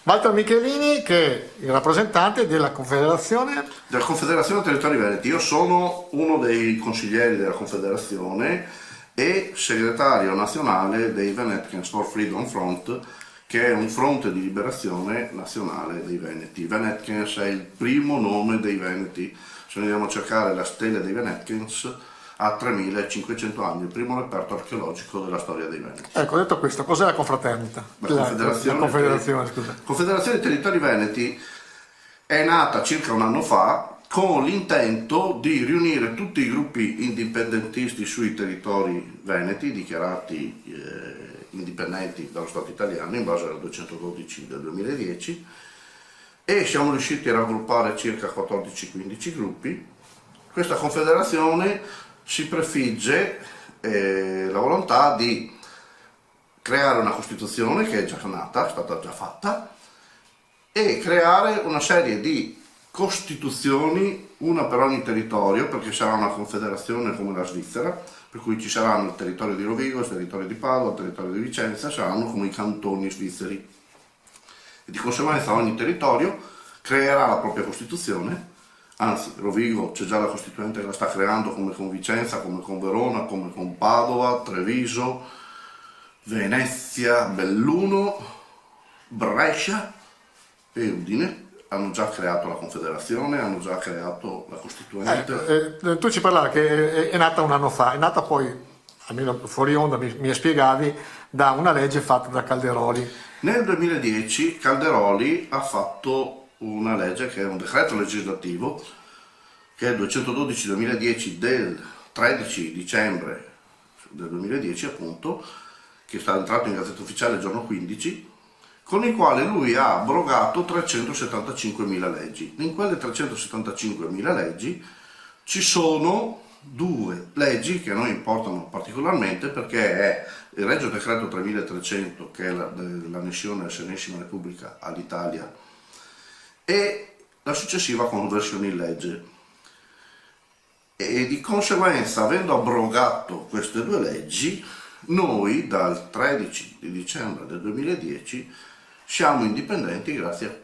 Walter Michelini, che è il rappresentante della Confederazione Territori Veneti. Io sono uno dei consiglieri della Confederazione e segretario nazionale dei Venetians for Freedom Front, che è un fronte di liberazione nazionale dei Veneti. Venetians è il primo nome dei Veneti. Se andiamo a cercare la stella dei Venetians, ha 3500 anni, il primo reperto archeologico della storia dei Veneti. Ecco, detto questo, cos'è la confraternita? La Confederazione, scusa. Confederazione dei Territori Veneti è nata circa un anno fa con l'intento di riunire tutti i gruppi indipendentisti sui territori veneti, dichiarati indipendenti dallo Stato italiano in base alla 212 del 2010, e siamo riusciti a raggruppare circa 14-15 gruppi. Questa confederazione si prefigge la volontà di creare una Costituzione che è già nata, è stata già fatta, e creare una serie di costituzioni, una per ogni territorio, perché sarà una confederazione come la Svizzera, per cui ci saranno il territorio di Rovigo, il territorio di Padova, il territorio di Vicenza, saranno come i cantoni svizzeri. E di conseguenza ogni territorio creerà la propria Costituzione. Anzi, Rovigo c'è già la Costituente che la sta creando, come con Vicenza, come con Verona, come con Padova, Treviso, Venezia, Belluno, Brescia e Udine. Hanno già creato la Confederazione, hanno già creato la Costituente. Tu ci parlavi che è nata un anno fa, è nata poi, almeno fuori onda mi spiegavi, da una legge fatta da Calderoli. Nel 2010 Calderoli ha fatto una legge che è un decreto legislativo, che è il 212-2010 del 13 dicembre del 2010 appunto, che è stato entrato in Gazzetta Ufficiale il giorno 15, con il quale lui ha abrogato 375.000 leggi. In quelle 375.000 leggi ci sono due leggi che a noi importano particolarmente, perché è il Regio Decreto 3300, che è l'annessione della Serenissima Repubblica all'Italia, e la successiva conversione in legge. E di conseguenza, avendo abrogato queste due leggi, noi dal 13 di dicembre del 2010 siamo indipendenti grazie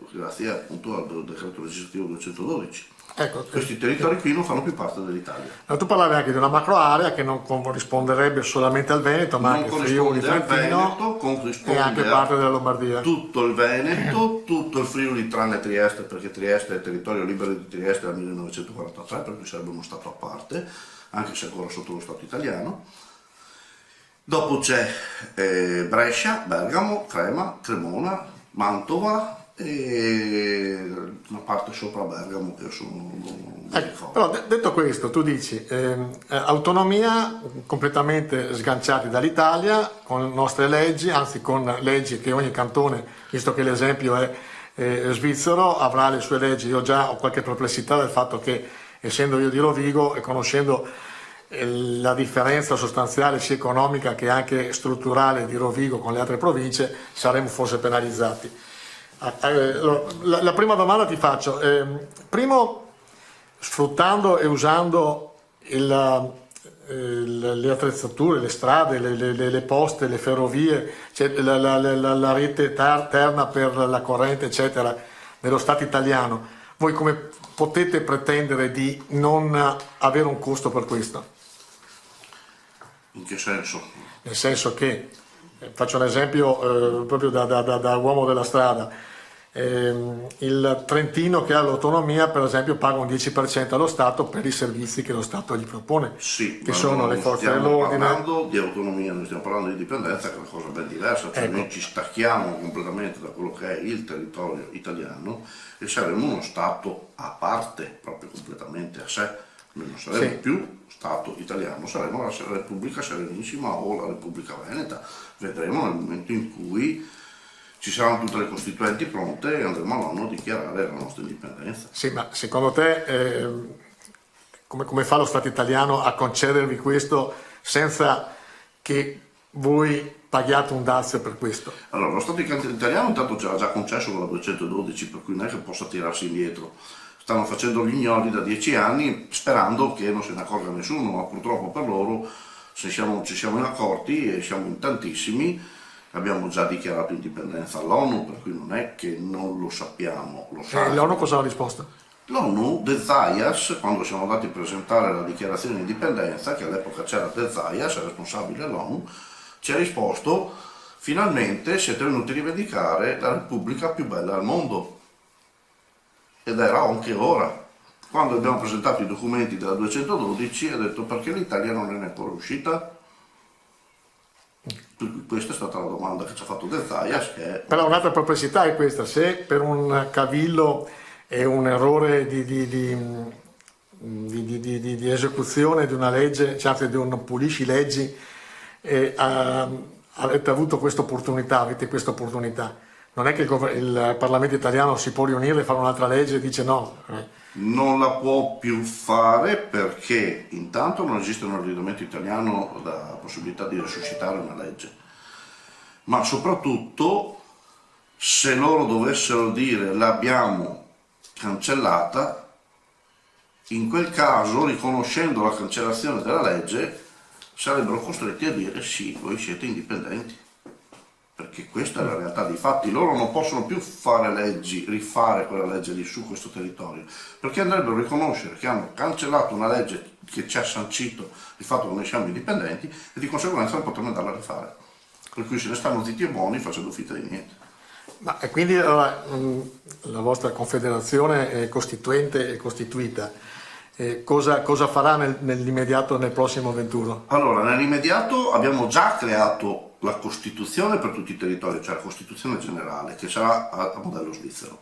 appunto al decreto legislativo 212. Ecco, questi territori qui non fanno più parte dell'Italia. Tu parlavi anche di una macro area che non corrisponderebbe solamente al Veneto, ma anche Friuli, Trentino e anche parte della Lombardia. Tutto il Veneto, tutto il Friuli tranne Trieste, perché Trieste è territorio libero di Trieste dal 1943, per cui sarebbe uno Stato a parte, anche se ancora sotto lo Stato italiano. Dopo c'è Brescia, Bergamo, Crema, Cremona, Mantova e una parte sopra Bergamo che ecco, però detto questo, tu dici autonomia completamente sganciati dall'Italia, con nostre leggi, anzi con leggi che ogni cantone, visto che l'esempio è svizzero, avrà le sue leggi. Io già ho qualche perplessità del fatto che, essendo io di Rovigo e conoscendo la differenza sostanziale sia economica che anche strutturale di Rovigo con le altre province, saremo forse penalizzati. La prima domanda ti faccio, primo, sfruttando e usando le attrezzature, le strade, le poste, le ferrovie, cioè la rete terna per la corrente eccetera dello Stato italiano, voi come potete pretendere di non avere un costo per questo? In che senso? Nel senso che, faccio un esempio proprio da uomo della strada, il Trentino che ha l'autonomia per esempio paga un 10% allo Stato per i servizi che lo Stato gli propone, sì, che sono le forze dell'ordine. Non stiamo parlando di autonomia, noi stiamo parlando di dipendenza, che è una cosa ben diversa, cioè ecco. Noi ci stacchiamo completamente da quello che è il territorio italiano e saremo uno Stato a parte, proprio completamente a sé. Noi non saremo più Stato italiano, saremo la Repubblica Serenissima o la Repubblica Veneta. Vedremo nel momento in cui ci saranno tutte le costituenti pronte e andremo all'ONU a dichiarare la nostra indipendenza. Sì, ma secondo te come fa lo Stato italiano a concedervi questo senza che voi paghiate un dazio per questo? Allora, lo Stato italiano intanto ce l'ha già concesso con la 212, per cui non è che possa tirarsi indietro. Stanno facendo gli ignoti da 10 anni sperando che non se ne accorga nessuno, ma purtroppo per loro ci siamo accorti e siamo in tantissimi. abbiamo già dichiarato indipendenza all'ONU, per cui non è che non lo sappiamo, lo sa. L'ONU cosa ha risposto? L'ONU, De Zayas, quando siamo andati a presentare la dichiarazione di indipendenza, che all'epoca c'era De Zayas, responsabile dell'ONU, ci ha risposto: finalmente siete venuti a rivendicare la repubblica più bella al mondo. Ed era anche ora. Quando abbiamo presentato i documenti della 212 ha detto: perché l'Italia non è ancora uscita? Questa è stata la domanda che ci ha fatto De Zayas. Però un'altra perplessità è questa: se per un cavillo è un errore di esecuzione di una legge, cioè di un pulisci leggi, avete avuto questa opportunità, avete questa opportunità. Non è che il Parlamento italiano si può riunire e fare un'altra legge e dice no. Non la può più fare perché intanto non esiste nell'ordinamento italiano la possibilità di resuscitare una legge, ma soprattutto se loro dovessero dire l'abbiamo cancellata, in quel caso, riconoscendo la cancellazione della legge, sarebbero costretti a dire sì, voi siete indipendenti, perché questa è la realtà dei fatti. Loro non possono più fare leggi, rifare quella legge lì su questo territorio, perché andrebbero a riconoscere che hanno cancellato una legge che ci ha sancito il fatto che noi siamo indipendenti e di conseguenza non potranno andarla a rifare, per cui se ne stanno zitti e buoni facendo finta di niente. Ma e quindi la vostra confederazione costituente e costituita, cosa farà nell'immediato, nel prossimo venturo? Allora, nell'immediato abbiamo già creato la Costituzione per tutti i territori, cioè la Costituzione generale, che sarà a modello svizzero.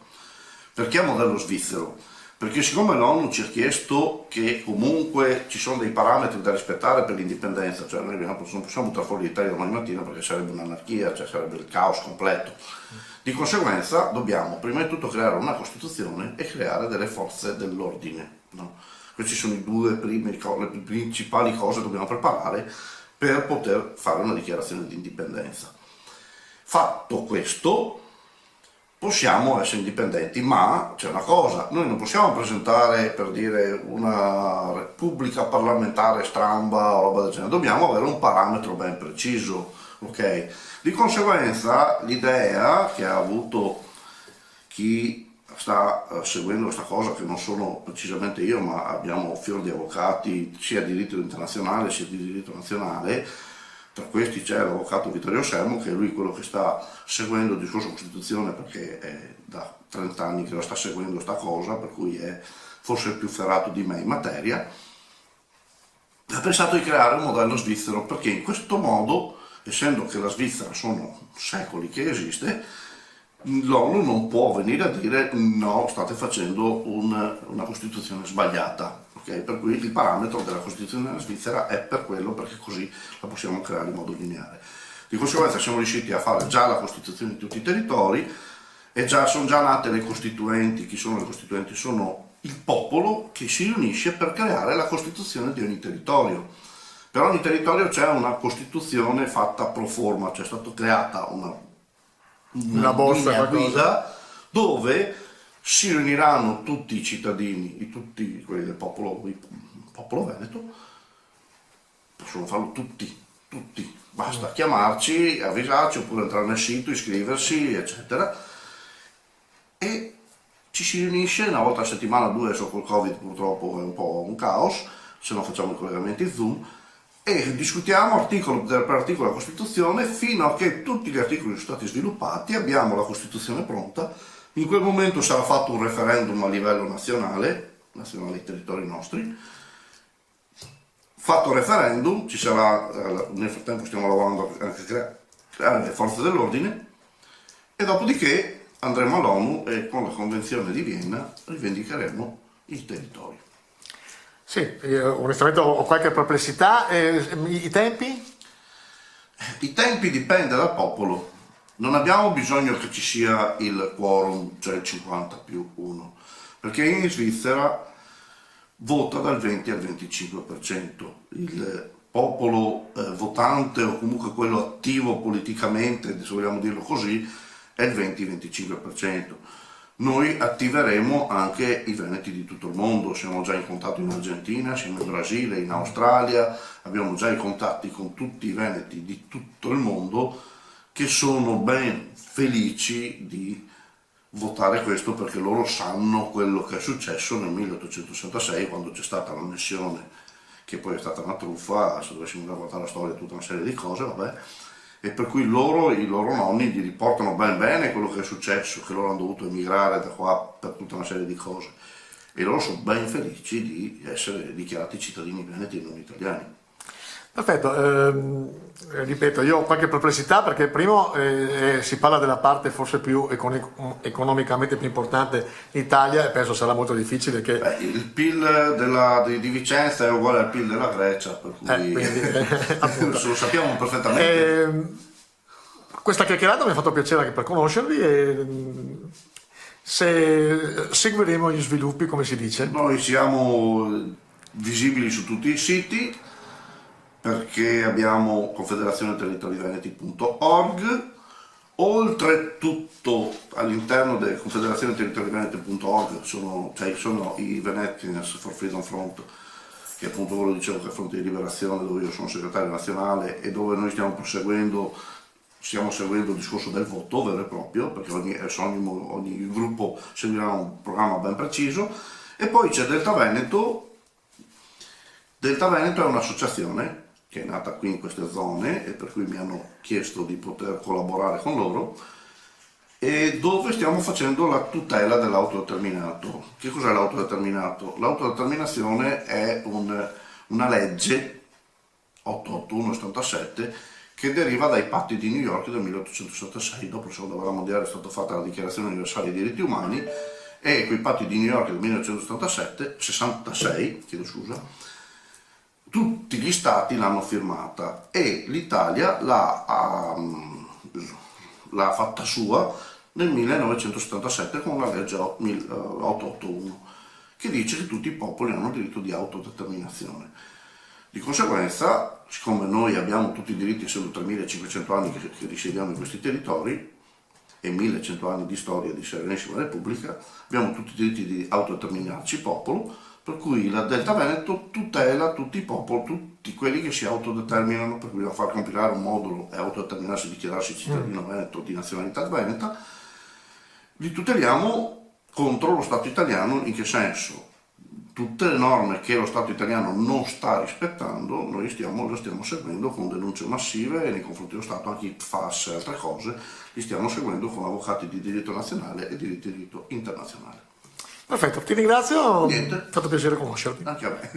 Perché a modello svizzero? Perché siccome l'ONU ci ha chiesto che comunque ci sono dei parametri da rispettare per l'indipendenza, cioè noi non possiamo buttare fuori l'Italia domani mattina perché sarebbe un'anarchia, cioè sarebbe il caos completo. Di conseguenza dobbiamo prima di tutto creare una Costituzione e creare delle forze dell'ordine. No? Queste sono le principali cose che dobbiamo preparare per poter fare una dichiarazione di indipendenza. Fatto questo, possiamo essere indipendenti, ma c'è una cosa: noi non possiamo presentare, per dire, una repubblica parlamentare stramba o roba del genere, dobbiamo avere un parametro ben preciso, ok? Di conseguenza l'idea che ha avuto chi sta seguendo questa cosa, che non sono precisamente io, ma abbiamo un fior di avvocati sia di diritto internazionale sia di diritto nazionale. Tra questi c'è l'avvocato Vittorio Sermo, che è lui quello che sta seguendo il discorso Costituzione, perché è da 30 anni che lo sta seguendo questa cosa, per cui è forse il più ferrato di me in materia. Ha pensato di creare un modello svizzero, perché in questo modo, essendo che la Svizzera sono secoli che esiste, l'ONU non può venire a dire no, state facendo una Costituzione sbagliata. Okay? Per cui il parametro della Costituzione della Svizzera è per quello, perché così la possiamo creare in modo lineare. Di conseguenza siamo riusciti a fare già la Costituzione di tutti i territori e sono già nate le costituenti. Chi sono le costituenti? Sono il popolo che si riunisce per creare la Costituzione di ogni territorio. Per ogni territorio c'è una Costituzione fatta pro forma, cioè è stata creata una linea guida dove si riuniranno tutti i cittadini, tutti quelli del popolo veneto, possono farlo tutti, basta chiamarci, avvisarci oppure entrare nel sito, iscriversi, eccetera, e ci si riunisce una volta a settimana, due, adesso col Covid purtroppo è un po' un caos, se no facciamo i collegamenti Zoom, e discutiamo articolo per articolo la Costituzione fino a che tutti gli articoli sono stati sviluppati, abbiamo la Costituzione pronta. In quel momento sarà fatto un referendum a livello nazionale ai territori nostri. Fatto il referendum, ci sarà, nel frattempo stiamo lavorando anche a creare le forze dell'ordine, e dopodiché andremo all'ONU e con la Convenzione di Vienna rivendicheremo il territorio. Sì, io onestamente ho qualche perplessità. I tempi? I tempi dipende dal popolo. Non abbiamo bisogno che ci sia il quorum, cioè il 50+1, perché in Svizzera vota dal 20 al 25%. Il popolo votante, o comunque quello attivo politicamente, se vogliamo dirlo così, è il 20-25%. Noi attiveremo anche i veneti di tutto il mondo, siamo già in contatto in Argentina, siamo in Brasile, in Australia, abbiamo già i contatti con tutti i veneti di tutto il mondo, che sono ben felici di votare questo, perché loro sanno quello che è successo nel 1866 quando c'è stata l'annessione, che poi è stata una truffa, se dovessimo guardare la storia, tutta una serie di cose, vabbè, e per cui i loro nonni gli riportano ben bene quello che è successo, che loro hanno dovuto emigrare da qua per tutta una serie di cose, e loro sono ben felici di essere dichiarati cittadini veneti e non italiani. Perfetto, ripeto, io ho qualche perplessità perché primo si parla della parte forse più economicamente più importante d'Italia e penso sarà molto difficile che... Beh, il PIL di Vicenza è uguale al PIL della Grecia, per cui quindi, lo sappiamo perfettamente. Questa chiacchierata mi ha fatto piacere anche per conoscervi e se seguiremo gli sviluppi, come si dice. Noi siamo visibili su tutti i siti, perché abbiamo confederazioneterritoriveneti.org, oltretutto all'interno del confederazioneterritoriveneti.org sono i Venetians for Freedom Front, che appunto ve lo dicevo, che è il fronte di liberazione dove io sono segretario nazionale e dove noi stiamo seguendo il discorso del voto vero e proprio, perché ogni gruppo seguirà un programma ben preciso. E poi c'è Delta Veneto. Delta Veneto è un'associazione che è nata qui in queste zone e per cui mi hanno chiesto di poter collaborare con loro, e dove stiamo facendo la tutela dell'autodeterminato. Che cos'è l'autodeterminato? L'autodeterminazione è una legge 881-77 che deriva dai patti di New York del 1866. Dopo la seconda guerra mondiale è stata fatta la Dichiarazione Universale dei Diritti Umani, e quei patti di New York del 1966, chiedo scusa, tutti gli stati l'hanno firmata e l'Italia l'ha fatta sua nel 1977 con la legge 881, che dice che tutti i popoli hanno diritto di autodeterminazione. Di conseguenza, siccome noi abbiamo tutti i diritti, essendo 3500 anni che risiediamo in questi territori e 1100 anni di storia di Serenissima Repubblica, abbiamo tutti i diritti di autodeterminarci popolo, per cui la Delta Veneto tutela tutti i popoli, tutti quelli che si autodeterminano, per cui a far compilare un modulo e autodeterminarsi, dichiararsi cittadino veneto di nazionalità veneta. Li tuteliamo contro lo Stato italiano. In che senso? Tutte le norme che lo Stato italiano non sta rispettando, noi lo stiamo seguendo con denunce massive nei confronti dello Stato, anche i PFAS e altre cose, li stiamo seguendo con avvocati di diritto nazionale e di diritto internazionale. Perfetto, ti ringrazio, Niente. è fatto piacere conoscerti. Anche a me.